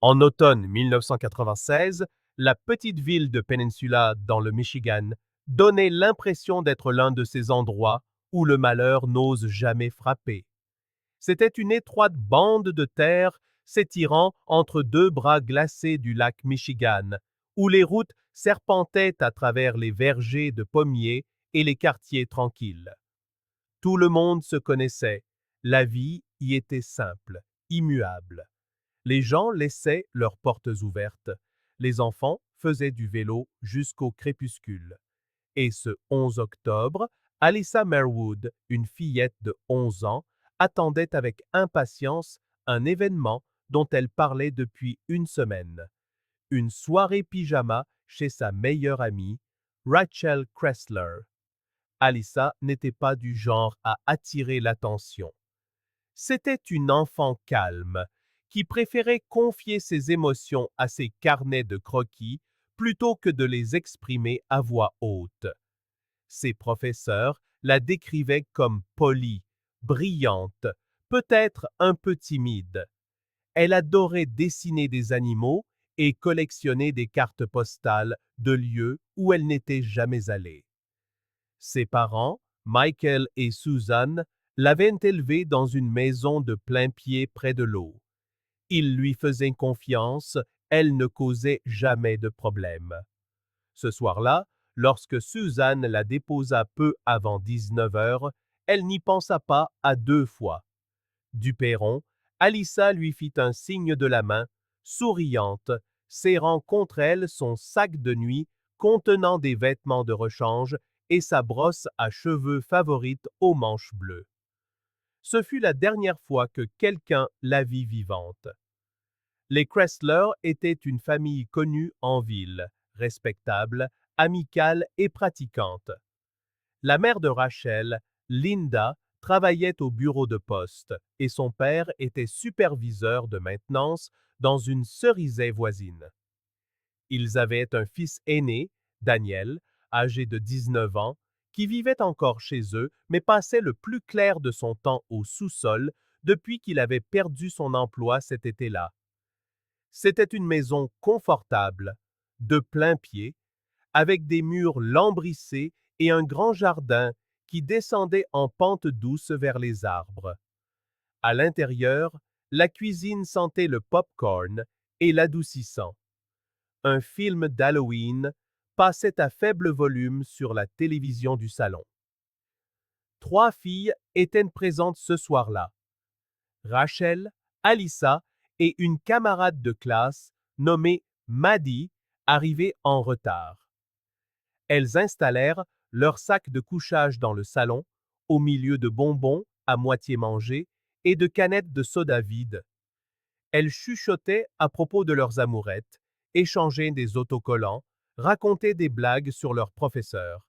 En automne 1996, la petite ville de Peninsula, dans le Michigan, donnait l'impression d'être l'un de ces endroits où le malheur n'ose jamais frapper. C'était une étroite bande de terre s'étirant entre deux bras glacés du lac Michigan, où les routes serpentaient à travers les vergers de pommiers et les quartiers tranquilles. Tout le monde se connaissait, la vie y était simple, immuable. Les gens laissaient leurs portes ouvertes, les enfants faisaient du vélo jusqu'au crépuscule. Et ce 11 octobre, Alyssa Merwood, une fillette de 11 ans, attendait avec impatience un événement dont elle parlait depuis une semaine. Une soirée pyjama chez sa meilleure amie, Rachel Kressler. Alyssa n'était pas du genre à attirer l'attention. C'était une enfant calme, qui préférait confier ses émotions à ses carnets de croquis plutôt que de les exprimer à voix haute. Ses professeurs la décrivaient comme polie, brillante, peut-être un peu timide. Elle adorait dessiner des animaux et collectionner des cartes postales de lieux où elle n'était jamais allée. Ses parents, Michael et Susan, l'avaient élevée dans une maison de plain-pied près de l'eau. Ils lui faisaient confiance, elle ne causait jamais de problème. Ce soir-là, lorsque Suzanne la déposa peu avant 19 heures, elle n'y pensa pas à deux fois. Du perron, Alyssa lui fit un signe de la main, souriante, serrant contre elle son sac de nuit contenant des vêtements de rechange et sa brosse à cheveux favorite aux manches bleues. Ce fut la dernière fois que quelqu'un la vit vivante. Les Kressler étaient une famille connue en ville, respectable, amicale et pratiquante. La mère de Rachel, Linda, travaillait au bureau de poste et son père était superviseur de maintenance dans une cerisier voisine. Ils avaient un fils aîné, Daniel, âgé de 19 ans, qui vivait encore chez eux mais passait le plus clair de son temps au sous-sol depuis qu'il avait perdu son emploi cet été-là. C'était une maison confortable, de plain-pied, avec des murs lambrissés et un grand jardin qui descendait en pente douce vers les arbres. À l'intérieur, la cuisine sentait le pop-corn et l'adoucissant. Un film d'Halloween passait à faible volume sur la télévision du salon. Trois filles étaient présentes ce soir-là. Rachel, Alyssa et une camarade de classe nommée Maddie, arrivée en retard. Elles installèrent leur sac de couchage dans le salon, au milieu de bonbons à moitié mangés et de canettes de soda vides. Elles chuchotaient à propos de leurs amourettes, échangeaient des autocollants, racontaient des blagues sur leurs professeurs.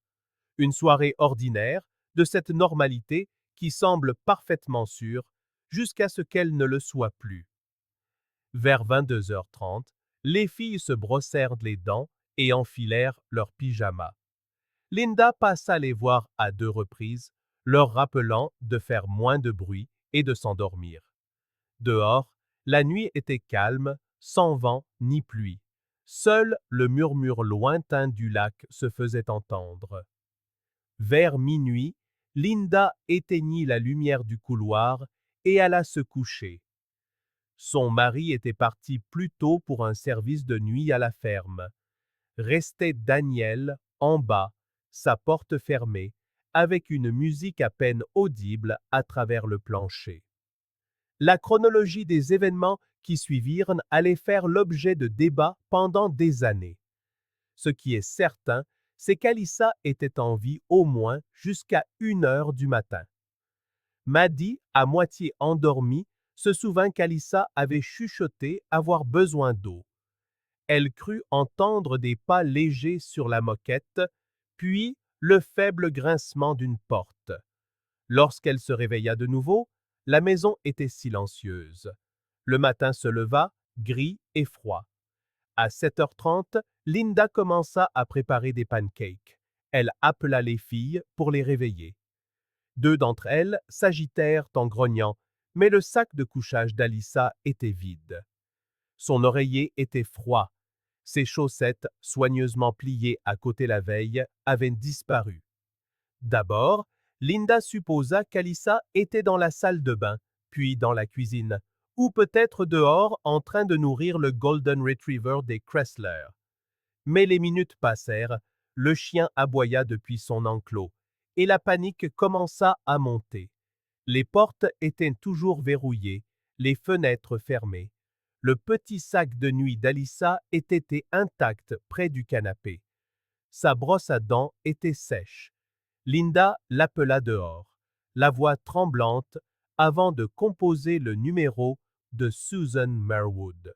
Une soirée ordinaire, de cette normalité qui semble parfaitement sûre, jusqu'à ce qu'elle ne le soit plus. Vers 22h30, les filles se brossèrent les dents et enfilèrent leurs pyjamas. Linda passa les voir à deux reprises, leur rappelant de faire moins de bruit et de s'endormir. Dehors, la nuit était calme, sans vent ni pluie. Seul le murmure lointain du lac se faisait entendre. Vers minuit, Linda éteignit la lumière du couloir et alla se coucher. Son mari était parti plus tôt pour un service de nuit à la ferme. Restait Daniel, en bas, sa porte fermée, avec une musique à peine audible à travers le plancher. La chronologie des événements qui suivirent allait faire l'objet de débats pendant des années. Ce qui est certain, c'est qu'Alyssa était en vie au moins jusqu'à 1 heure du matin. Maddie, à moitié endormie, se souvint qu'Alyssa avait chuchoté avoir besoin d'eau. Elle crut entendre des pas légers sur la moquette, puis le faible grincement d'une porte. Lorsqu'elle se réveilla de nouveau, la maison était silencieuse. Le matin se leva, gris et froid. À 7h30, Linda commença à préparer des pancakes. Elle appela les filles pour les réveiller. Deux d'entre elles s'agitèrent en grognant, mais le sac de couchage d'Alyssa était vide. Son oreiller était froid. Ses chaussettes, soigneusement pliées à côté la veille, avaient disparu. D'abord, Linda supposa qu'Alyssa était dans la salle de bain, puis dans la cuisine, ou peut-être dehors en train de nourrir le Golden Retriever des Kressler. Mais les minutes passèrent, le chien aboya depuis son enclos, et la panique commença à monter. Les portes étaient toujours verrouillées, les fenêtres fermées. Le petit sac de nuit d'Alyssa était intact près du canapé. Sa brosse à dents était sèche. Linda l'appela dehors, la voix tremblante, avant de composer le numéro de Susan Merwood.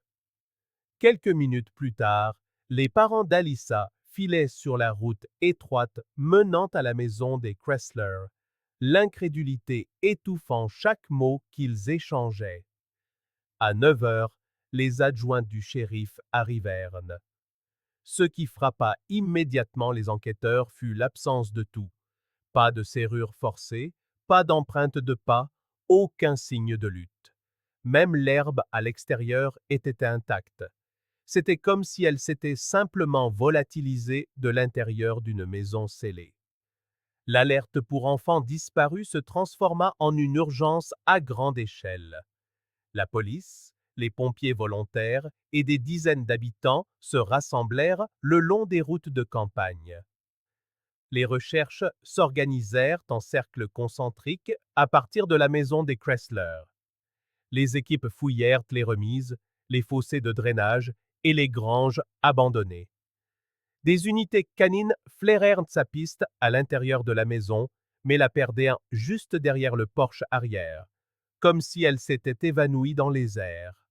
Quelques minutes plus tard, les parents d'Alyssa filaient sur la route étroite menant à la maison des Kressler, l'incrédulité étouffant chaque mot qu'ils échangeaient. À 9 heures, les adjoints du shérif arrivèrent. Ce qui frappa immédiatement les enquêteurs fut l'absence de tout. Pas de serrure forcée, pas d'empreinte de pas, aucun signe de lutte. Même l'herbe à l'extérieur était intacte. C'était comme si elle s'était simplement volatilisée de l'intérieur d'une maison scellée. L'alerte pour enfants disparus se transforma en une urgence à grande échelle. La police, les pompiers volontaires et des dizaines d'habitants se rassemblèrent le long des routes de campagne. Les recherches s'organisèrent en cercles concentriques à partir de la maison des Kressler. Les équipes fouillèrent les remises, les fossés de drainage et les granges abandonnées. Des unités canines flairèrent sa piste à l'intérieur de la maison, mais la perdèrent juste derrière le porche arrière, comme si elle s'était évanouie dans les airs.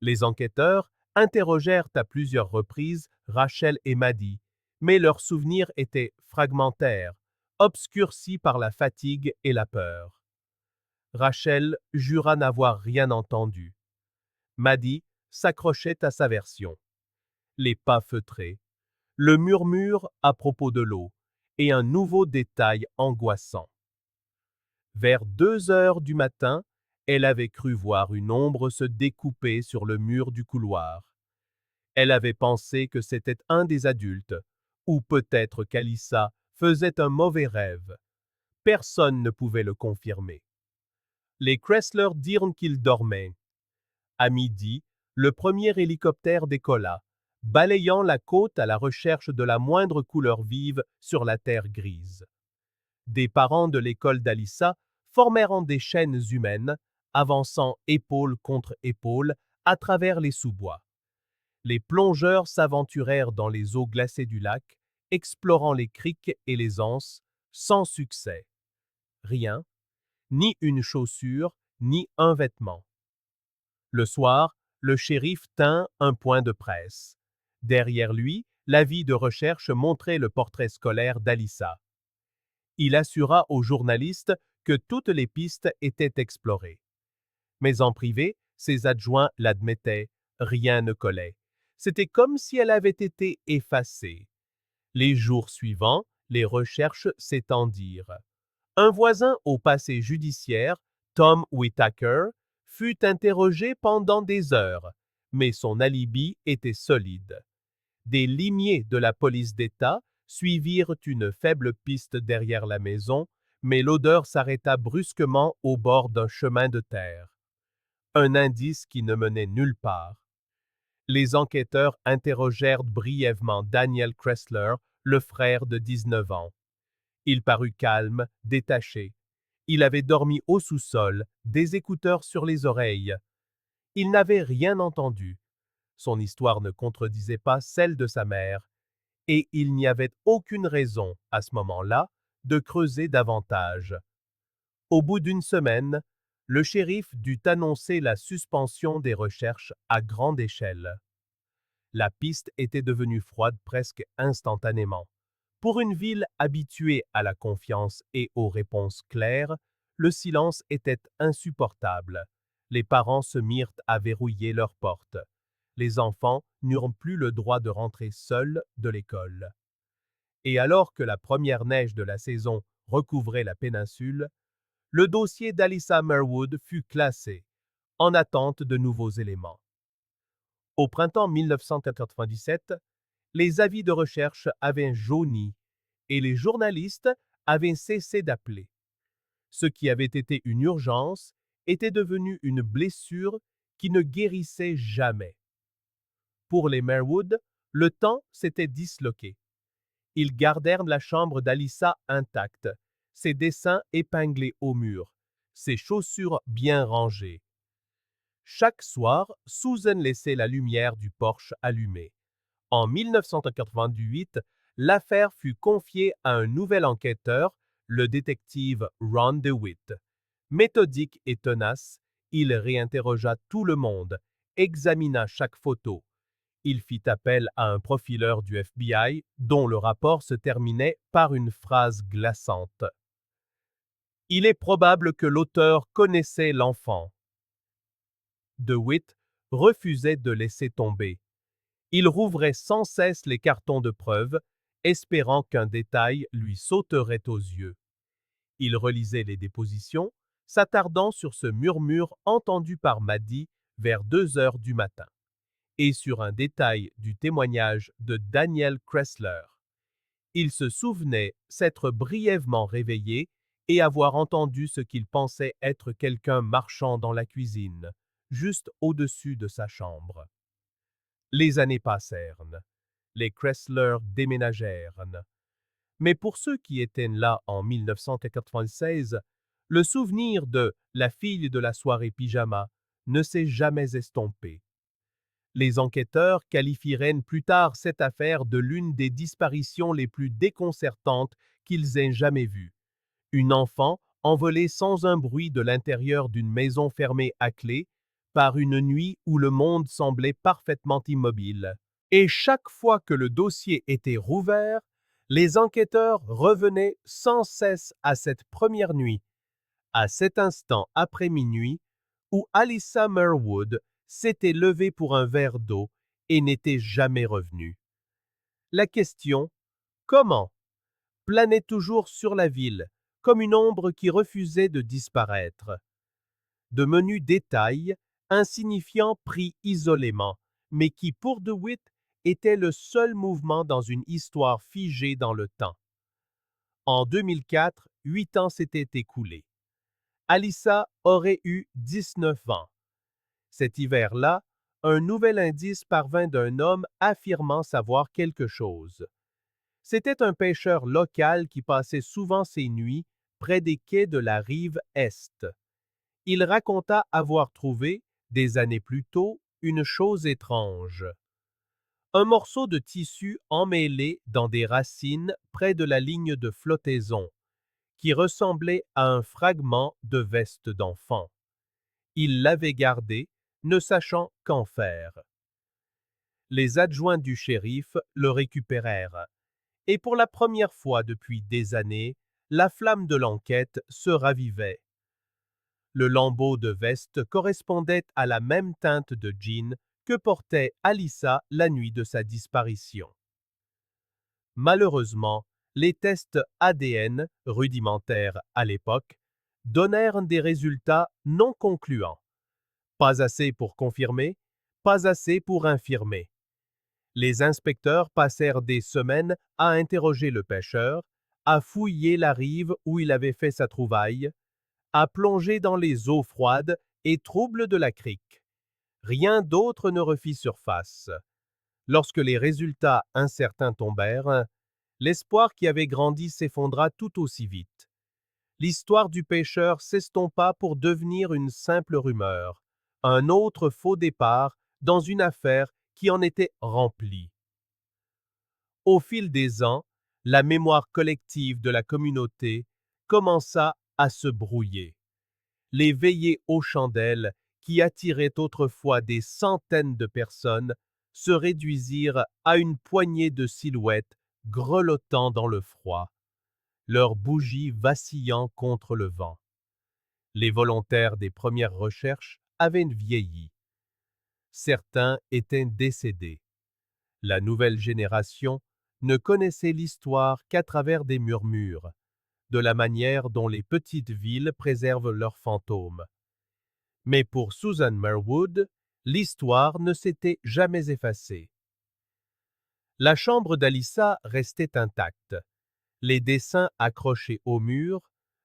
Les enquêteurs interrogèrent à plusieurs reprises Rachel et Maddie, mais leurs souvenirs étaient fragmentaires, obscurcis par la fatigue et la peur. Rachel jura n'avoir rien entendu. Maddie s'accrochait à sa version. Les pas feutrés, le murmure à propos de l'eau et un nouveau détail angoissant. Vers 2 heures du matin, elle avait cru voir une ombre se découper sur le mur du couloir. Elle avait pensé que c'était un des adultes, ou peut-être qu'Alyssa faisait un mauvais rêve. Personne ne pouvait le confirmer. Les Kressler dirent qu'ils dormaient. À midi, le premier hélicoptère décolla, balayant la côte à la recherche de la moindre couleur vive sur la terre grise. Des parents de l'école d'Alyssa formèrent des chaînes humaines, avançant épaule contre épaule à travers les sous-bois. Les plongeurs s'aventurèrent dans les eaux glacées du lac, explorant les criques et les anses, sans succès. Rien, ni une chaussure, ni un vêtement. Le soir, le shérif tint un point de presse. Derrière lui, l'avis de recherche montrait le portrait scolaire d'Alyssa. Il assura aux journalistes que toutes les pistes étaient explorées. Mais en privé, ses adjoints l'admettaient, rien ne collait. C'était comme si elle avait été effacée. Les jours suivants, les recherches s'étendirent. Un voisin au passé judiciaire, Tom Whitaker, fut interrogé pendant des heures, mais son alibi était solide. Des limiers de la police d'État suivirent une faible piste derrière la maison, mais l'odeur s'arrêta brusquement au bord d'un chemin de terre. Un indice qui ne menait nulle part. Les enquêteurs interrogèrent brièvement Daniel Kressler, le frère de 19 ans. Il parut calme, détaché. Il avait dormi au sous-sol, des écouteurs sur les oreilles. Il n'avait rien entendu. Son histoire ne contredisait pas celle de sa mère, et il n'y avait aucune raison, à ce moment-là, de creuser davantage. Au bout d'une semaine, le shérif dut annoncer la suspension des recherches à grande échelle. La piste était devenue froide presque instantanément. Pour une ville habituée à la confiance et aux réponses claires, le silence était insupportable. Les parents se mirent à verrouiller leurs portes. Les enfants n'eurent plus le droit de rentrer seuls de l'école. Et alors que la première neige de la saison recouvrait la péninsule, le dossier d'Alyssa Merwood fut classé, en attente de nouveaux éléments. Au printemps 1997, les avis de recherche avaient jauni et les journalistes avaient cessé d'appeler. Ce qui avait été une urgence était devenu une blessure qui ne guérissait jamais. Pour les Merwood, le temps s'était disloqué. Ils gardèrent la chambre d'Alyssa intacte, ses dessins épinglés au mur, ses chaussures bien rangées. Chaque soir, Susan laissait la lumière du porche allumée. En 1988, l'affaire fut confiée à un nouvel enquêteur, le détective Ron DeWitt. Méthodique et tenace, il réinterrogea tout le monde, examina chaque photo. Il fit appel à un profileur du FBI dont le rapport se terminait par une phrase glaçante. Il est probable que l'auteur connaissait l'enfant. DeWitt refusait de laisser tomber. Il rouvrait sans cesse les cartons de preuves, espérant qu'un détail lui sauterait aux yeux. Il relisait les dépositions, s'attardant sur ce murmure entendu par Maddie vers 2 heures du matin, et sur un détail du témoignage de Daniel Kressler. Il se souvenait s'être brièvement réveillé et avoir entendu ce qu'il pensait être quelqu'un marchant dans la cuisine, juste au-dessus de sa chambre. Les années passèrent. Les Kressler déménagèrent. Mais pour ceux qui étaient là en 1996, le souvenir de la fille de la soirée pyjama ne s'est jamais estompé. Les enquêteurs qualifieraient plus tard cette affaire de l'une des disparitions les plus déconcertantes qu'ils aient jamais vues. Une enfant envolée sans un bruit de l'intérieur d'une maison fermée à clé, par une nuit où le monde semblait parfaitement immobile. Et chaque fois que le dossier était rouvert, les enquêteurs revenaient sans cesse à cette première nuit, à cet instant après minuit, où Alyssa Merwood s'était levée pour un verre d'eau et n'était jamais revenue. La question « Comment ?» planait toujours sur la ville, comme une ombre qui refusait de disparaître. De menus détails, insignifiants pris isolément, mais qui, pour DeWitt, était le seul mouvement dans une histoire figée dans le temps. En 2004, 8 ans s'étaient écoulés. Alyssa aurait eu 19 ans. Cet hiver-là, un nouvel indice parvint d'un homme affirmant savoir quelque chose. C'était un pêcheur local qui passait souvent ses nuits près des quais de la rive Est. Il raconta avoir trouvé, des années plus tôt, une chose étrange. Un morceau de tissu emmêlé dans des racines près de la ligne de flottaison, qui ressemblait à un fragment de veste d'enfant. Il l'avait gardé, ne sachant qu'en faire. Les adjoints du shérif le récupérèrent, et pour la première fois depuis des années, la flamme de l'enquête se ravivait. Le lambeau de veste correspondait à la même teinte de jean que portait Alyssa la nuit de sa disparition. Malheureusement, les tests ADN, rudimentaires à l'époque, donnèrent des résultats non concluants. Pas assez pour confirmer, pas assez pour infirmer. Les inspecteurs passèrent des semaines à interroger le pêcheur, à fouiller la rive où il avait fait sa trouvaille, à plonger dans les eaux froides et troubles de la crique. Rien d'autre ne refit surface. Lorsque les résultats incertains tombèrent, l'espoir qui avait grandi s'effondra tout aussi vite. L'histoire du pêcheur s'estompa pour devenir une simple rumeur, un autre faux départ dans une affaire qui en était remplie. Au fil des ans, la mémoire collective de la communauté commença à se brouiller. Les veillées aux chandelles, qui attiraient autrefois des centaines de personnes, se réduisirent à une poignée de silhouettes grelottant dans le froid, leurs bougies vacillant contre le vent. Les volontaires des premières recherches avaient vieilli. Certains étaient décédés. La nouvelle génération ne connaissait l'histoire qu'à travers des murmures, de la manière dont les petites villes préservent leurs fantômes. Mais pour Susan Merwood, L'histoire ne s'était jamais effacée. La chambre d'Alyssa restait intacte, les dessins accrochés au mur,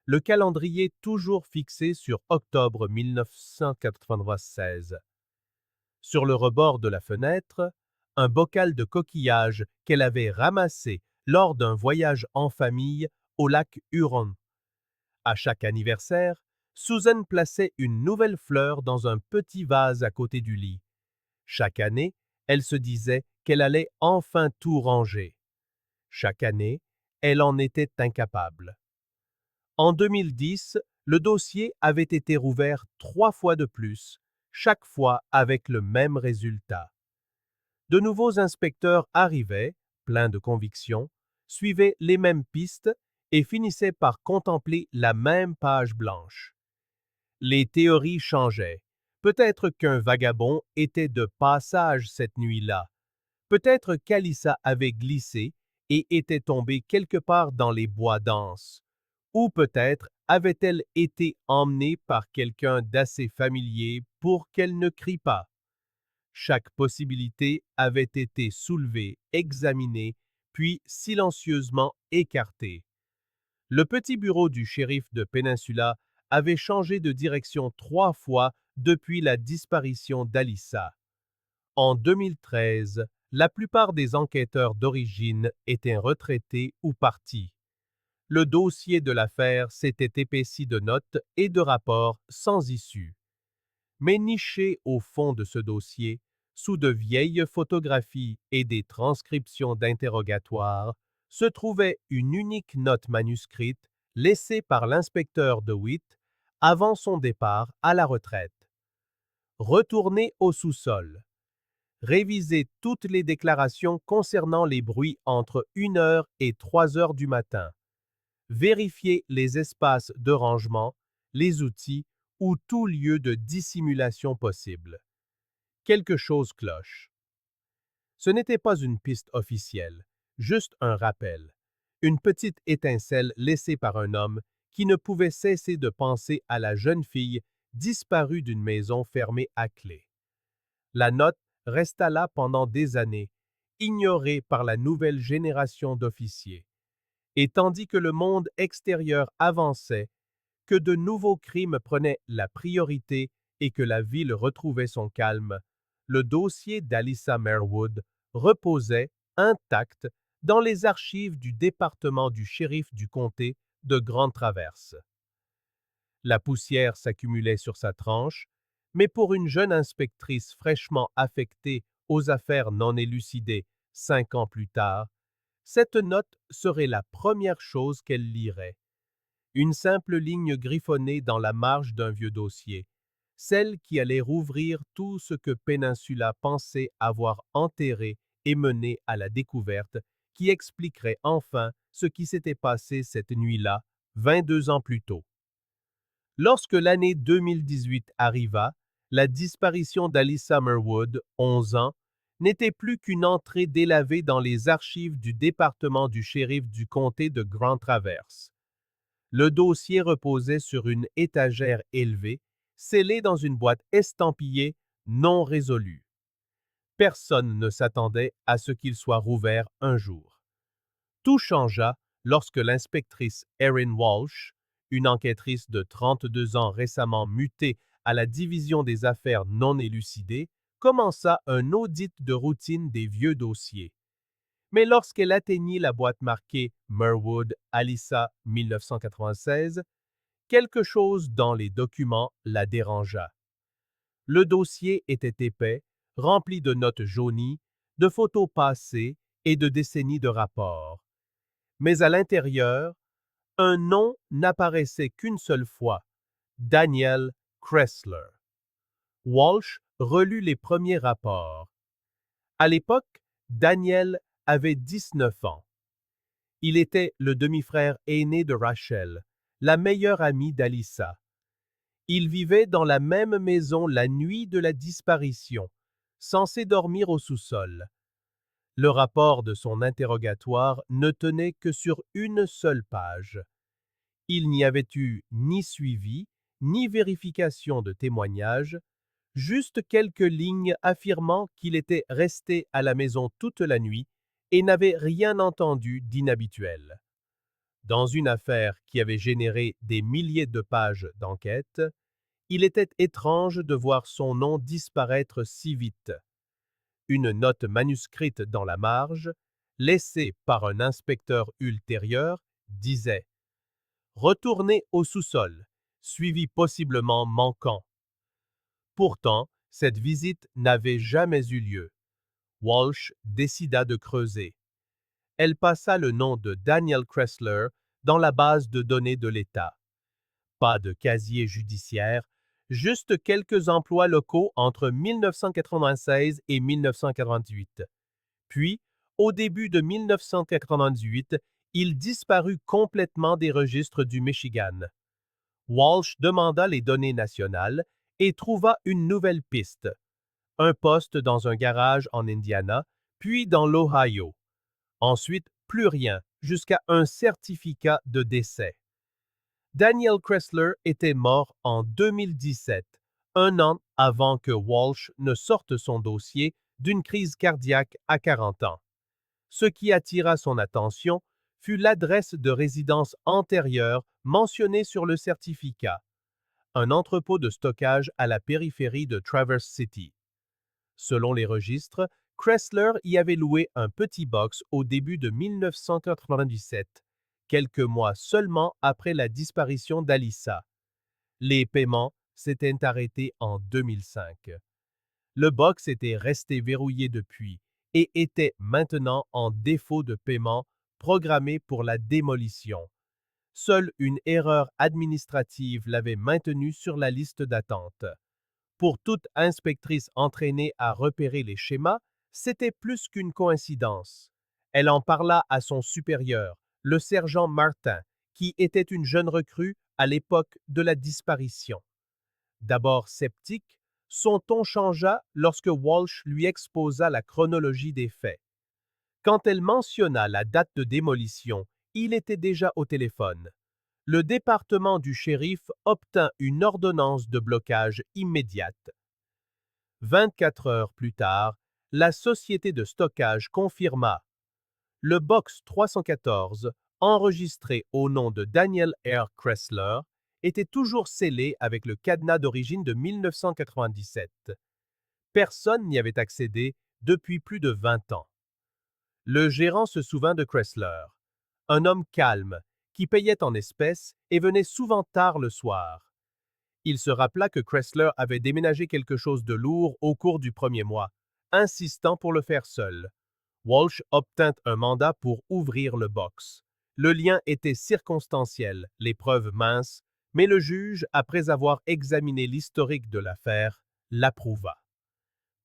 le calendrier toujours fixé sur octobre 1996. Sur le rebord de la fenêtre, un bocal de coquillages qu'elle avait ramassé lors d'un voyage en famille au lac Huron. À chaque anniversaire, Susan plaçait une nouvelle fleur dans un petit vase à côté du lit. Chaque année, elle se disait qu'elle allait enfin tout ranger. Chaque année, elle en était incapable. En 2010, le dossier avait été rouvert 3 fois de plus, chaque fois avec le même résultat. De nouveaux inspecteurs arrivaient, pleins de conviction, suivaient les mêmes pistes et finissaient par contempler la même page blanche. Les théories changeaient. Peut-être qu'un vagabond était de passage cette nuit-là. Peut-être qu'Alyssa avait glissé et était tombée quelque part dans les bois denses. Ou peut-être avait-elle été emmenée par quelqu'un d'assez familier pour qu'elle ne crie pas. Chaque possibilité avait été soulevée, examinée, puis silencieusement écartée. Le petit bureau du shérif de Peninsula avait changé de direction 3 fois depuis la disparition d'Alyssa. En 2013, la plupart des enquêteurs d'origine étaient retraités ou partis. Le dossier de l'affaire s'était épaissi de notes et de rapports sans issue. Mais niché au fond de ce dossier, sous de vieilles photographies et des transcriptions d'interrogatoires, se trouvait une unique note manuscrite laissée par l'inspecteur DeWitt avant son départ à la retraite. Retournez au sous-sol. Révisez toutes les déclarations concernant les bruits entre 1 heure et 3 heures du matin. Vérifiez les espaces de rangement, les outils ou tout lieu de dissimulation possible. Quelque chose cloche. Ce n'était pas une piste officielle, juste un rappel, une petite étincelle laissée par un homme qui ne pouvait cesser de penser à la jeune fille disparue d'une maison fermée à clé. La note resta là pendant des années, ignorée par la nouvelle génération d'officiers. Et tandis que le monde extérieur avançait, que de nouveaux crimes prenaient la priorité et que la ville retrouvait son calme, le dossier d'Alyssa Merwood reposait intact dans les archives du département du shérif du comté de Grande Traverse. La poussière s'accumulait sur sa tranche, mais pour une jeune inspectrice fraîchement affectée aux affaires non élucidées 5 ans plus tard, cette note serait la première chose qu'elle lirait. Une simple ligne griffonnée dans la marge d'un vieux dossier, celle qui allait rouvrir tout ce que Peninsula pensait avoir enterré et mené à la découverte, qui expliquerait enfin ce qui s'était passé cette nuit-là, 22 ans plus tôt. Lorsque l'année 2018 arriva, la disparition d'Alyssa Merwood, 11 ans, n'était plus qu'une entrée délavée dans les archives du département du shérif du comté de Grand Traverse. Le dossier reposait sur une étagère élevée, scellé dans une boîte estampillée non résolue. Personne ne s'attendait à ce qu'il soit rouvert un jour. Tout changea lorsque l'inspectrice Erin Walsh, une enquêtrice de 32 ans récemment mutée à la division des affaires non élucidées, commença un audit de routine des vieux dossiers. Mais lorsqu'elle atteignit la boîte marquée Merwood Alyssa 1996, quelque chose dans les documents la dérangea. Le dossier était épais, rempli de notes jaunies, de photos passées et de décennies de rapports. Mais à l'intérieur, un nom n'apparaissait qu'une seule fois, Daniel Kressler. Walsh relut les premiers rapports. À l'époque, Daniel avait 19 ans. Il était le demi-frère aîné de Rachel, la meilleure amie d'Alyssa. Ils vivaient dans la même maison la nuit de la disparition, censés dormir au sous-sol. Le rapport de son interrogatoire ne tenait que sur une seule page. Il n'y avait eu ni suivi, ni vérification de témoignages, juste quelques lignes affirmant qu'il était resté à la maison toute la nuit et n'avait rien entendu d'inhabituel. Dans une affaire qui avait généré des milliers de pages d'enquête, il était étrange de voir son nom disparaître si vite. Une note manuscrite dans la marge, laissée par un inspecteur ultérieur, disait « Retournez au sous-sol, suivi possiblement manquant ». Pourtant, cette visite n'avait jamais eu lieu. Walsh décida de creuser. Elle passa le nom de Daniel Kressler dans la base de données de l'État. Pas de casier judiciaire, juste quelques emplois locaux entre 1996 et 1948. Puis, au début de 1998, il disparut complètement des registres du Michigan. Walsh demanda les données nationales et trouva une nouvelle piste. Un poste dans un garage en Indiana, puis dans l'Ohio. Ensuite, plus rien, jusqu'à un certificat de décès. Daniel Kressler était mort en 2017, un an avant que Walsh ne sorte son dossier d'une crise cardiaque à 40 ans. Ce qui attira son attention fut l'adresse de résidence antérieure mentionnée sur le certificat, un entrepôt de stockage à la périphérie de Traverse City. Selon les registres, Kressler y avait loué un petit box au début de 1997, quelques mois seulement après la disparition d'Alyssa. Les paiements s'étaient arrêtés en 2005. Le box était resté verrouillé depuis et était maintenant en défaut de paiement programmé pour la démolition. Seule une erreur administrative l'avait maintenu sur la liste d'attente. Pour toute inspectrice entraînée à repérer les schémas, c'était plus qu'une coïncidence. Elle en parla à son supérieur, le sergent Martin, qui était une jeune recrue à l'époque de la disparition. D'abord sceptique, son ton changea lorsque Walsh lui exposa la chronologie des faits. Quand elle mentionna la date de démolition, il était déjà au téléphone. Le département du shérif obtint une ordonnance de blocage immédiate. 24 heures plus tard, la société de stockage confirma. Le box 314, enregistré au nom de Daniel R. Kressler, était toujours scellé avec le cadenas d'origine de 1997. Personne n'y avait accédé depuis plus de 20 ans. Le gérant se souvint de Kressler, un homme calme, qui payait en espèces et venait souvent tard le soir. Il se rappela que Kressler avait déménagé quelque chose de lourd au cours du premier mois, insistant pour le faire seul. Walsh obtint un mandat pour ouvrir le box. Le lien était circonstanciel, les preuves minces, mais le juge, après avoir examiné l'historique de l'affaire, l'approuva.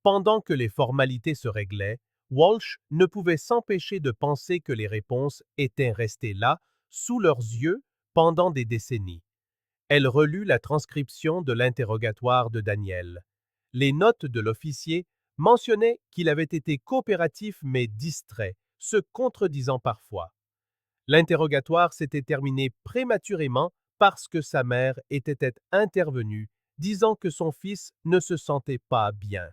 Pendant que les formalités se réglaient, Walsh ne pouvait s'empêcher de penser que les réponses étaient restées là, sous leurs yeux, pendant des décennies. Elle relut la transcription de l'interrogatoire de Daniel. Les notes de l'officier mentionnaient qu'il avait été coopératif mais distrait, se contredisant parfois. L'interrogatoire s'était terminé prématurément parce que sa mère était intervenue, disant que son fils ne se sentait pas bien.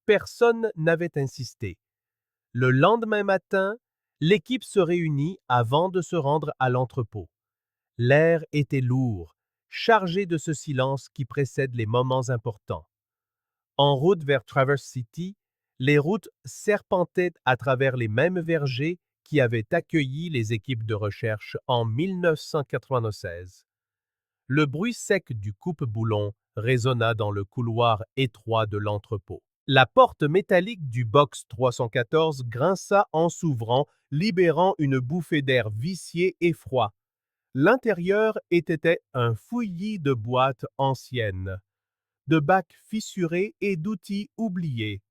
Personne n'avait insisté. Le lendemain matin, l'équipe se réunit avant de se rendre à l'entrepôt. L'air était lourd, chargé de ce silence qui précède les moments importants. En route vers Traverse City, les routes serpentaient à travers les mêmes vergers qui avaient accueilli les équipes de recherche en 1996. Le bruit sec du coupe-boulon résonna dans le couloir étroit de l'entrepôt. La porte métallique du box 314 grinça en s'ouvrant, libérant une bouffée d'air vicié et froid. L'intérieur était un fouillis de boîtes anciennes, de bacs fissurés et d'outils oubliés.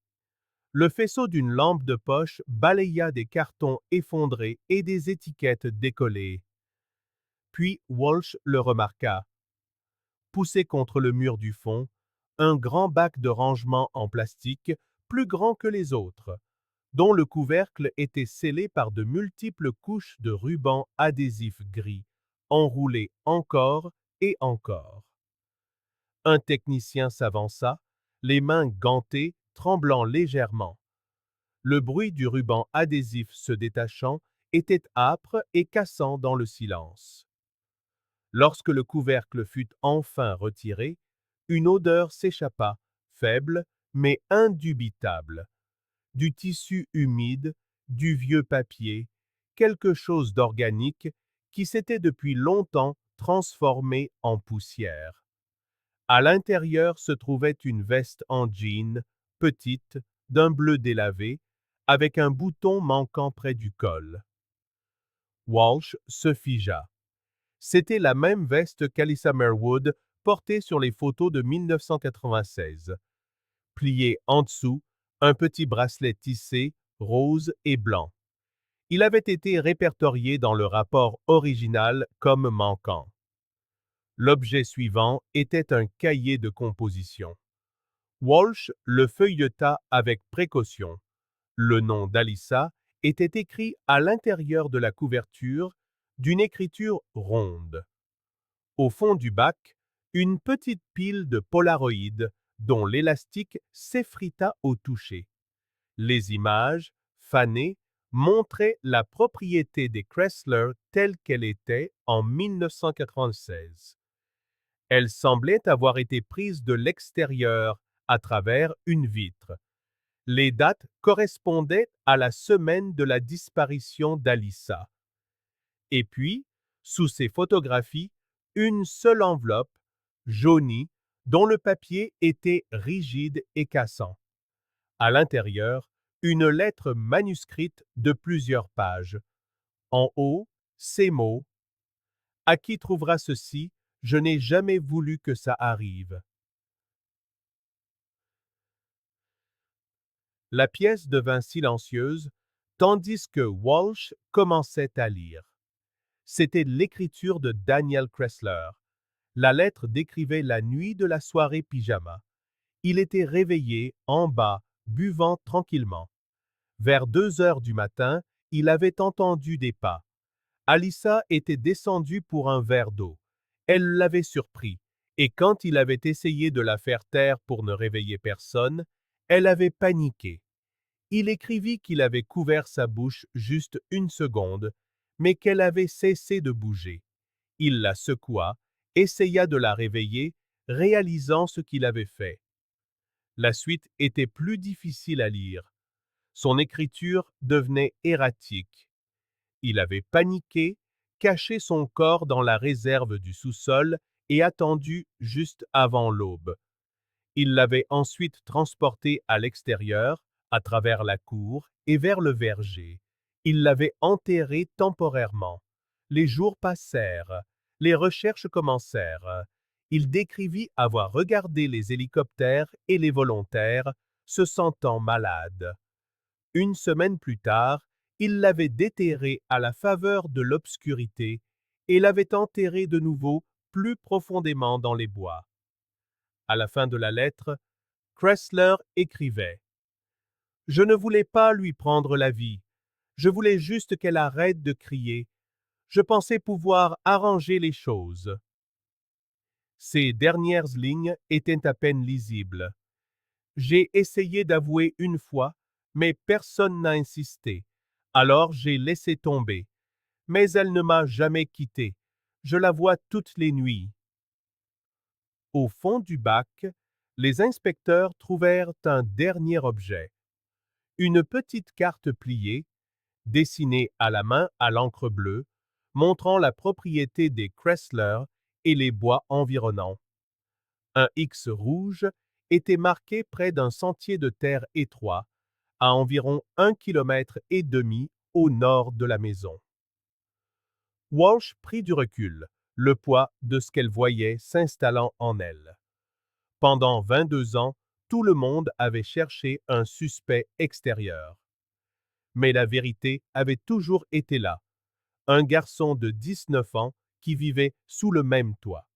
Le faisceau d'une lampe de poche balaya des cartons effondrés et des étiquettes décollées. Puis Walsh le remarqua. Poussé contre le mur du fond, un grand bac de rangement en plastique, plus grand que les autres, dont le couvercle était scellé par de multiples couches de rubans adhésifs gris, enroulés encore et encore. Un technicien s'avança, les mains gantées, tremblant légèrement. Le bruit du ruban adhésif se détachant était âpre et cassant dans le silence. Lorsque le couvercle fut enfin retiré, une odeur s'échappa, faible mais indubitable. Du tissu humide, du vieux papier, quelque chose d'organique qui s'était depuis longtemps transformé en poussière. À l'intérieur se trouvait une veste en jean, petite, d'un bleu délavé, avec un bouton manquant près du col. Walsh se figea. C'était la même veste qu'Alyssa Merwood portait sur les photos de 1996. Plié en dessous, un petit bracelet tissé, rose et blanc. Il avait été répertorié dans le rapport original comme manquant. L'objet suivant était un cahier de composition. Walsh le feuilleta avec précaution. Le nom d'Alyssa était écrit à l'intérieur de la couverture d'une écriture ronde. Au fond du bac, une petite pile de polaroïdes dont l'élastique s'effrita au toucher. Les images, fanées, montraient la propriété des Chrysler telle qu'elle était en 1996. Elle semblait avoir été prise de l'extérieur à travers une vitre. Les dates correspondaient à la semaine de la disparition d'Alyssa. Et puis, sous ces photographies, une seule enveloppe, jaunie, dont le papier était rigide et cassant. À l'intérieur, une lettre manuscrite de plusieurs pages. En haut, ces mots: À qui trouvera ceci? Je n'ai jamais voulu que ça arrive. La pièce devint silencieuse, tandis que Walsh commençait à lire. C'était l'écriture de Daniel Chrysler. La lettre décrivait la nuit de la soirée pyjama. Il était réveillé, en bas, buvant tranquillement. Vers 2 heures du matin, il avait entendu des pas. Alyssa était descendue pour un verre d'eau. Elle l'avait surpris, et quand il avait essayé de la faire taire pour ne réveiller personne, elle avait paniqué. Il écrivit qu'il avait couvert sa bouche juste 1 seconde, mais qu'elle avait cessé de bouger. Il la secoua, essaya de la réveiller, réalisant ce qu'il avait fait. La suite était plus difficile à lire. Son écriture devenait erratique. Il avait paniqué, caché son corps dans la réserve du sous-sol et attendu juste avant l'aube. Il l'avait ensuite transporté à l'extérieur, à travers la cour et vers le verger. Il l'avait enterré temporairement. Les jours passèrent. Les recherches commencèrent. Il décrivit avoir regardé les hélicoptères et les volontaires, se sentant malade. 1 semaine plus tard, il l'avait déterré à la faveur de l'obscurité et l'avait enterré de nouveau plus profondément dans les bois. À la fin de la lettre, Chrysler écrivait: Je ne voulais pas lui prendre la vie. Je voulais juste qu'elle arrête de crier. Je pensais pouvoir arranger les choses. Ces dernières lignes étaient à peine lisibles. J'ai essayé d'avouer 1 fois, mais personne n'a insisté. Alors j'ai laissé tomber. Mais elle ne m'a jamais quitté. Je la vois toutes les nuits. Au fond du bac, les inspecteurs trouvèrent un dernier objet. Une petite carte pliée, dessinée à la main à l'encre bleue, montrant la propriété des Chrysler et les bois environnants. Un X rouge était marqué près d'un sentier de terre étroit, à environ 1,5 km au nord de la maison. Walsh prit du recul, le poids de ce qu'elle voyait s'installant en elle. Pendant 22 ans, tout le monde avait cherché un suspect extérieur. Mais la vérité avait toujours été là. Un garçon de 19 ans qui vivait sous le même toit.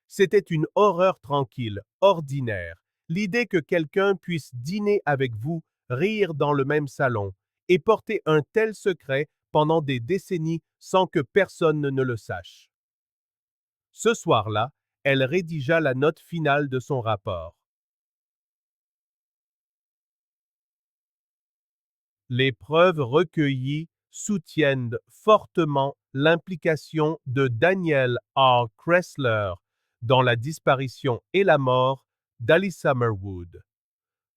C'était une horreur tranquille, ordinaire, l'idée que quelqu'un puisse dîner avec vous, rire dans le même salon et porter un tel secret pendant des décennies sans que personne ne le sache. Ce soir-là, elle rédigea la note finale de son rapport. Les preuves recueillies soutiennent fortement l'implication de Daniel R. Kressler dans la disparition et la mort d'Alice Summerwood.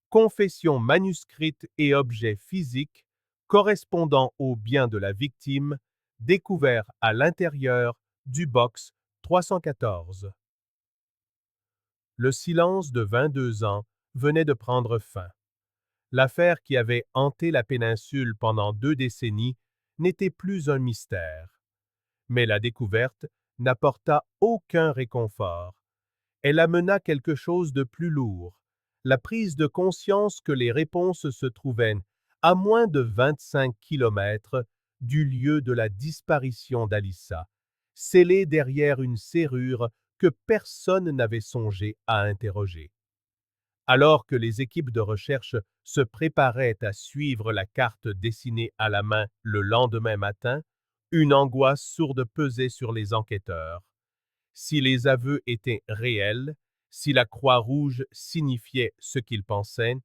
Confession manuscrite et objets physiques correspondant aux biens de la victime découverts à l'intérieur du box 314. Le silence de 22 ans venait de prendre fin. L'affaire qui avait hanté la péninsule pendant 2 décennies n'était plus un mystère. Mais la découverte n'apporta aucun réconfort. Elle amena quelque chose de plus lourd, la prise de conscience que les réponses se trouvaient à moins de 25 kilomètres du lieu de la disparition d'Alyssa, scellée derrière une serrure que personne n'avait songé à interroger. Alors que les équipes de recherche se préparaient à suivre la carte dessinée à la main le lendemain matin, une angoisse sourde pesait sur les enquêteurs. Si les aveux étaient réels, si la Croix-Rouge signifiait ce qu'ils pensaient,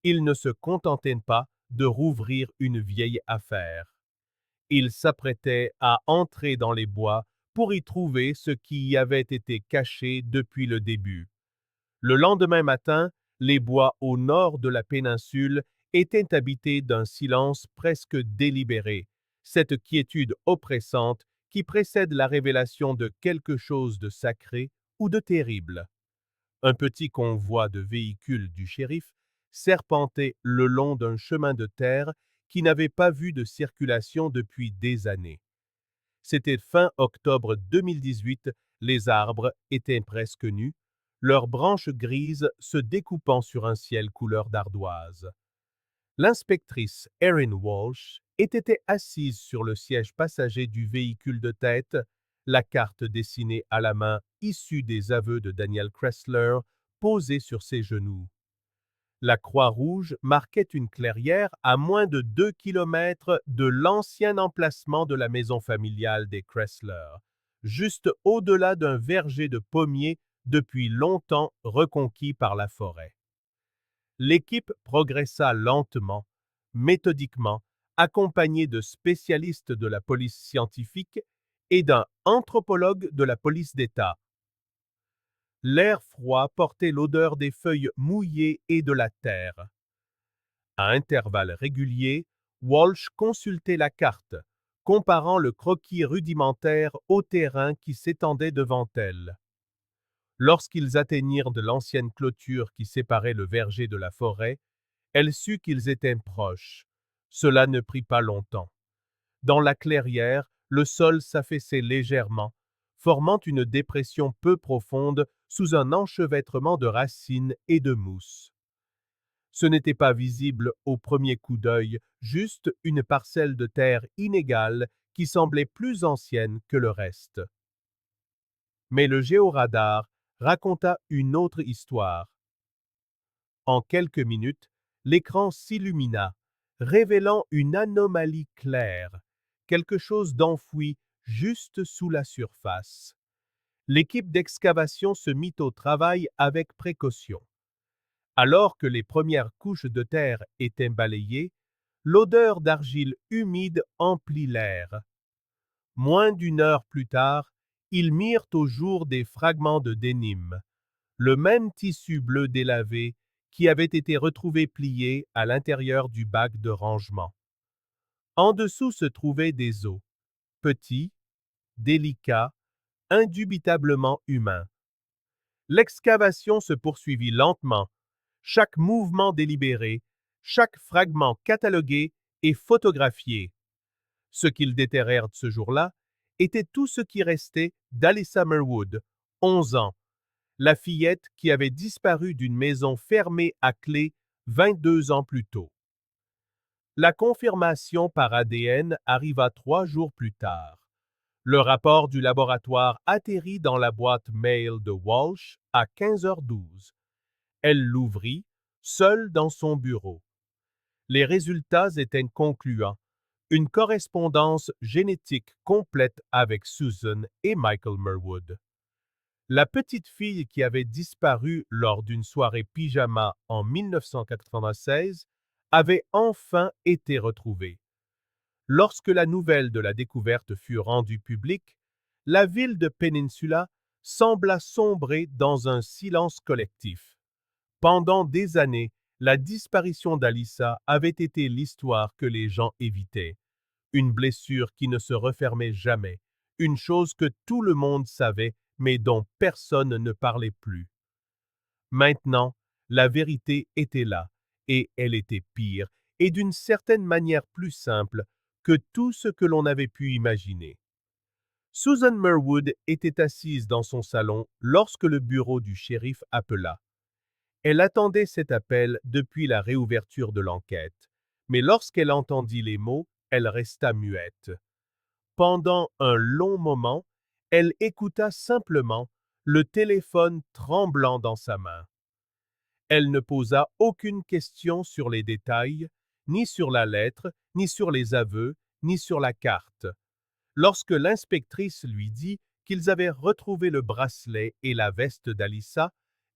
ils ne se contentaient pas de rouvrir une vieille affaire. Ils s'apprêtaient à entrer dans les bois pour y trouver ce qui y avait été caché depuis le début. Le lendemain matin, les bois au nord de la péninsule étaient habités d'un silence presque délibéré, cette quiétude oppressante qui précède la révélation de quelque chose de sacré ou de terrible. Un petit convoi de véhicules du shérif serpentait le long d'un chemin de terre qui n'avait pas vu de circulation depuis des années. C'était fin octobre 2018, les arbres étaient presque nus, leurs branches grises se découpant sur un ciel couleur d'ardoise. L'inspectrice Erin Walsh était assise sur le siège passager du véhicule de tête, la carte dessinée à la main issue des aveux de Daniel Kressler posée sur ses genoux. La Croix-Rouge marquait une clairière à moins de 2 kilomètres de l'ancien emplacement de la maison familiale des Kressler, juste au-delà d'un verger de pommiers depuis longtemps reconquis par la forêt. L'équipe progressa lentement, méthodiquement, accompagnée de spécialistes de la police scientifique et d'un anthropologue de la police d'État. L'air froid portait l'odeur des feuilles mouillées et de la terre. À intervalles réguliers, Walsh consultait la carte, comparant le croquis rudimentaire au terrain qui s'étendait devant elle. Lorsqu'ils atteignirent de l'ancienne clôture qui séparait le verger de la forêt, elle sut qu'ils étaient proches. Cela ne prit pas longtemps. Dans la clairière, le sol s'affaissait légèrement, formant une dépression peu profonde sous un enchevêtrement de racines et de mousse. Ce n'était pas visible au premier coup d'œil, juste une parcelle de terre inégale qui semblait plus ancienne que le reste. Mais le géoradar raconta une autre histoire. En quelques minutes, l'écran s'illumina, révélant une anomalie claire, quelque chose d'enfoui juste sous la surface. L'équipe d'excavation se mit au travail avec précaution. Alors que les premières couches de terre étaient balayées, l'odeur d'argile humide emplit l'air. Moins d'une heure plus tard, ils mirent au jour des fragments de dénime, le même tissu bleu délavé qui avait été retrouvé plié à l'intérieur du bac de rangement. En dessous se trouvaient des os, petits, délicats, indubitablement humains. L'excavation se poursuivit lentement, chaque mouvement délibéré, chaque fragment catalogué et photographié. Ce qu'ils déterrèrent ce jour-là était tout ce qui restait d'Alice Summerwood, 11 ans, la fillette qui avait disparu d'une maison fermée à clé 22 ans plus tôt. La confirmation par ADN arriva 3 jours plus tard. Le rapport du laboratoire atterrit dans la boîte mail de Walsh à 15h12. Elle l'ouvrit, seule dans son bureau. Les résultats étaient concluants. Une correspondance génétique complète avec Susan et Michael Merwood. La petite fille qui avait disparu lors d'une soirée pyjama en 1996 avait enfin été retrouvée. Lorsque la nouvelle de la découverte fut rendue publique, la ville de Peninsula sembla sombrer dans un silence collectif. Pendant des années, la disparition d'Alyssa avait été l'histoire que les gens évitaient. Une blessure qui ne se refermait jamais, une chose que tout le monde savait mais dont personne ne parlait plus. Maintenant, la vérité était là, et elle était pire, et d'une certaine manière plus simple que tout ce que l'on avait pu imaginer. Susan Merwood était assise dans son salon lorsque le bureau du shérif appela. Elle attendait cet appel depuis la réouverture de l'enquête, mais lorsqu'elle entendit les mots, elle resta muette. Pendant un long moment, elle écouta simplement, le téléphone tremblant dans sa main. Elle ne posa aucune question sur les détails, ni sur la lettre, ni sur les aveux, ni sur la carte. Lorsque l'inspectrice lui dit qu'ils avaient retrouvé le bracelet et la veste d'Alyssa,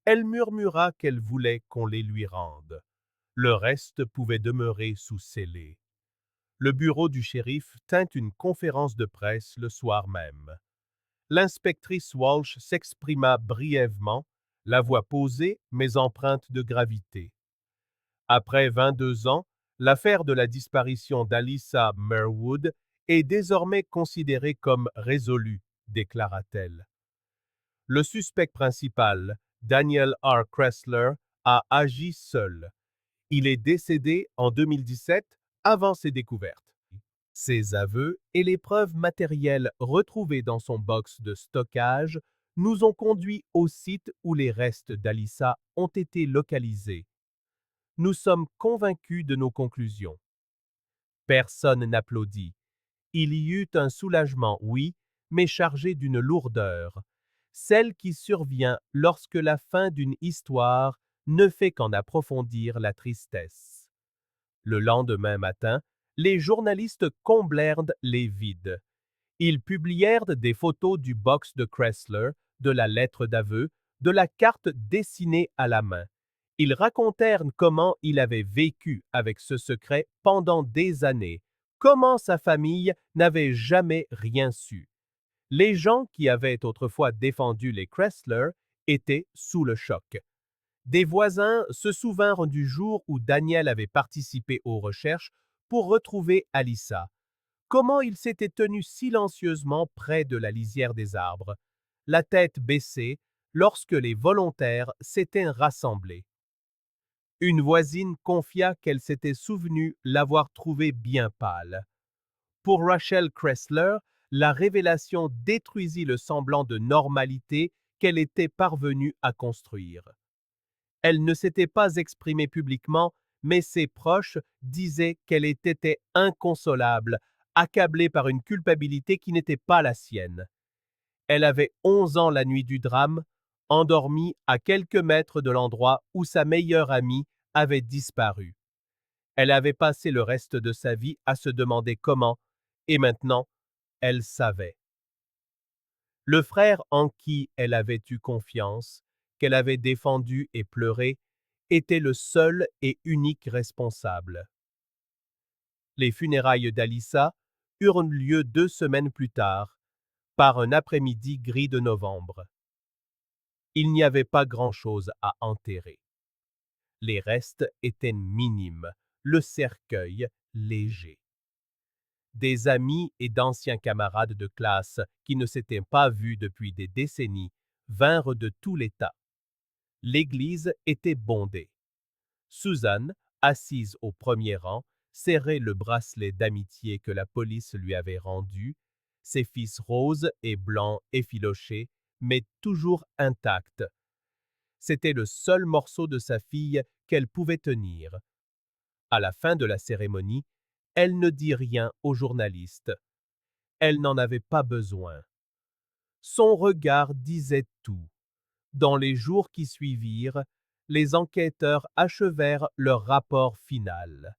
elle murmura qu'elle voulait qu'on les lui rende. Le reste pouvait demeurer sous scellé. Le bureau du shérif tint une conférence de presse le soir même. L'inspectrice Walsh s'exprima brièvement, la voix posée mais empreinte de gravité. Après 22 ans, l'affaire de la disparition d'Alyssa Merwood est désormais considérée comme résolue, déclara-t-elle. Le suspect principal, Daniel R. Kressler, a agi seul. Il est décédé en 2017 avant ses découvertes. Ses aveux et les preuves matérielles retrouvées dans son box de stockage nous ont conduits au site où les restes d'Alyssa ont été localisés. Nous sommes convaincus de nos conclusions. Personne n'applaudit. Il y eut un soulagement, oui, mais chargé d'une lourdeur, celle qui survient lorsque la fin d'une histoire ne fait qu'en approfondir la tristesse. Le lendemain matin, les journalistes comblèrent les vides. Ils publièrent des photos du box de Kressler, de la lettre d'aveu, de la carte dessinée à la main. Ils racontèrent comment il avait vécu avec ce secret pendant des années, comment sa famille n'avait jamais rien su. Les gens qui avaient autrefois défendu les Kressler étaient sous le choc. Des voisins se souvinrent du jour où Daniel avait participé aux recherches pour retrouver Alyssa. Comment il s'était tenu silencieusement près de la lisière des arbres, la tête baissée, lorsque les volontaires s'étaient rassemblés. Une voisine confia qu'elle s'était souvenue l'avoir trouvé bien pâle. Pour Rachel Kressler, la révélation détruisit le semblant de normalité qu'elle était parvenue à construire. Elle ne s'était pas exprimée publiquement, mais ses proches disaient qu'elle était inconsolable, accablée par une culpabilité qui n'était pas la sienne. Elle avait 11 ans la nuit du drame, endormie à quelques mètres de l'endroit où sa meilleure amie avait disparu. Elle avait passé le reste de sa vie à se demander comment, et maintenant, elle savait. Le frère en qui elle avait eu confiance, qu'elle avait défendu et pleuré, était le seul et unique responsable. Les funérailles d'Alyssa eurent lieu 2 semaines plus tard, par un après-midi gris de novembre. Il n'y avait pas grand-chose à enterrer. Les restes étaient minimes, le cercueil léger. Des amis et d'anciens camarades de classe qui ne s'étaient pas vus depuis des décennies vinrent de tout l'État. L'église était bondée. Susan, assise au premier rang, serrait le bracelet d'amitié que la police lui avait rendu, ses fils roses et blancs effilochés, mais toujours intacts. C'était le seul morceau de sa fille qu'elle pouvait tenir. À la fin de la cérémonie, elle ne dit rien aux journalistes. Elle n'en avait pas besoin. Son regard disait tout. Dans les jours qui suivirent, les enquêteurs achevèrent leur rapport final.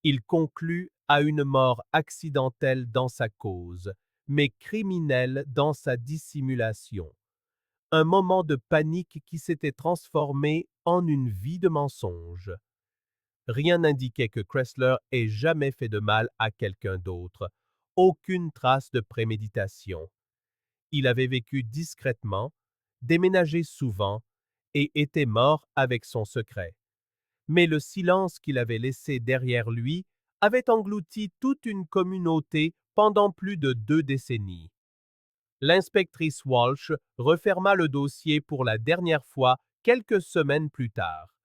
Ils concluent à une mort accidentelle dans sa cause, mais criminelle dans sa dissimulation. Un moment de panique qui s'était transformé en une vie de mensonge. Rien n'indiquait que Kressler ait jamais fait de mal à quelqu'un d'autre. Aucune trace de préméditation. Il avait vécu discrètement, déménagé souvent et était mort avec son secret. Mais le silence qu'il avait laissé derrière lui avait englouti toute une communauté pendant plus de 2 décennies. L'inspectrice Walsh referma le dossier pour la dernière fois quelques semaines plus tard.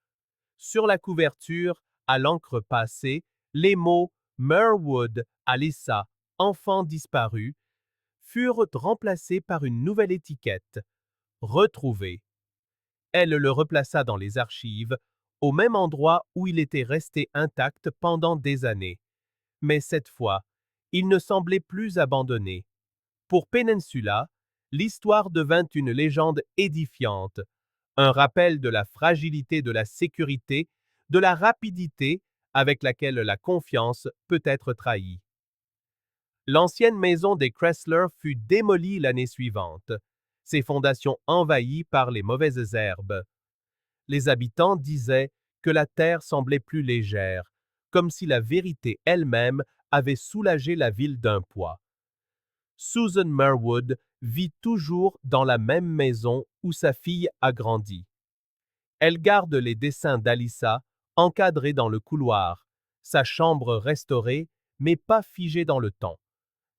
Sur la couverture, à l'encre passée, les mots Merwood, Alyssa, enfant disparu, furent remplacés par une nouvelle étiquette, Retrouvé. Elle le replaça dans les archives, au même endroit où il était resté intact pendant des années. Mais cette fois, il ne semblait plus abandonné. Pour Peninsula, l'histoire devint une légende édifiante, un rappel de la fragilité de la sécurité, de la rapidité avec laquelle la confiance peut être trahie. L'ancienne maison des Kressler fut démolie l'année suivante, ses fondations envahies par les mauvaises herbes. Les habitants disaient que la terre semblait plus légère, comme si la vérité elle-même avait soulagé la ville d'un poids. Susan Merwood vit toujours dans la même maison où sa fille a grandi. Elle garde les dessins d'Alyssa encadrés dans le couloir, sa chambre restaurée, mais pas figée dans le temps.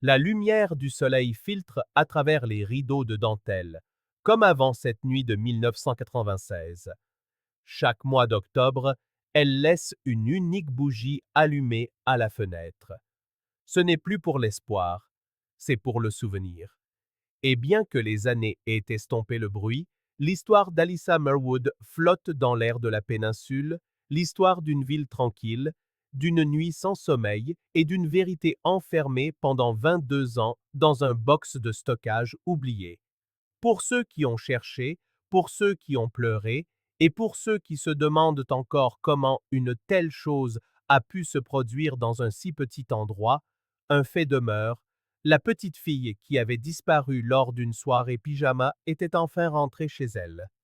La lumière du soleil filtre à travers les rideaux de dentelle, comme avant cette nuit de 1996. Chaque mois d'octobre, elle laisse une unique bougie allumée à la fenêtre. Ce n'est plus pour l'espoir, c'est pour le souvenir. Et bien que les années aient estompé le bruit, l'histoire d'Alyssa Merwood flotte dans l'air de la péninsule, l'histoire d'une ville tranquille, d'une nuit sans sommeil et d'une vérité enfermée pendant 22 ans dans un box de stockage oublié. Pour ceux qui ont cherché, pour ceux qui ont pleuré, et pour ceux qui se demandent encore comment une telle chose a pu se produire dans un si petit endroit, un fait demeure, la petite fille qui avait disparu lors d'une soirée pyjama était enfin rentrée chez elle.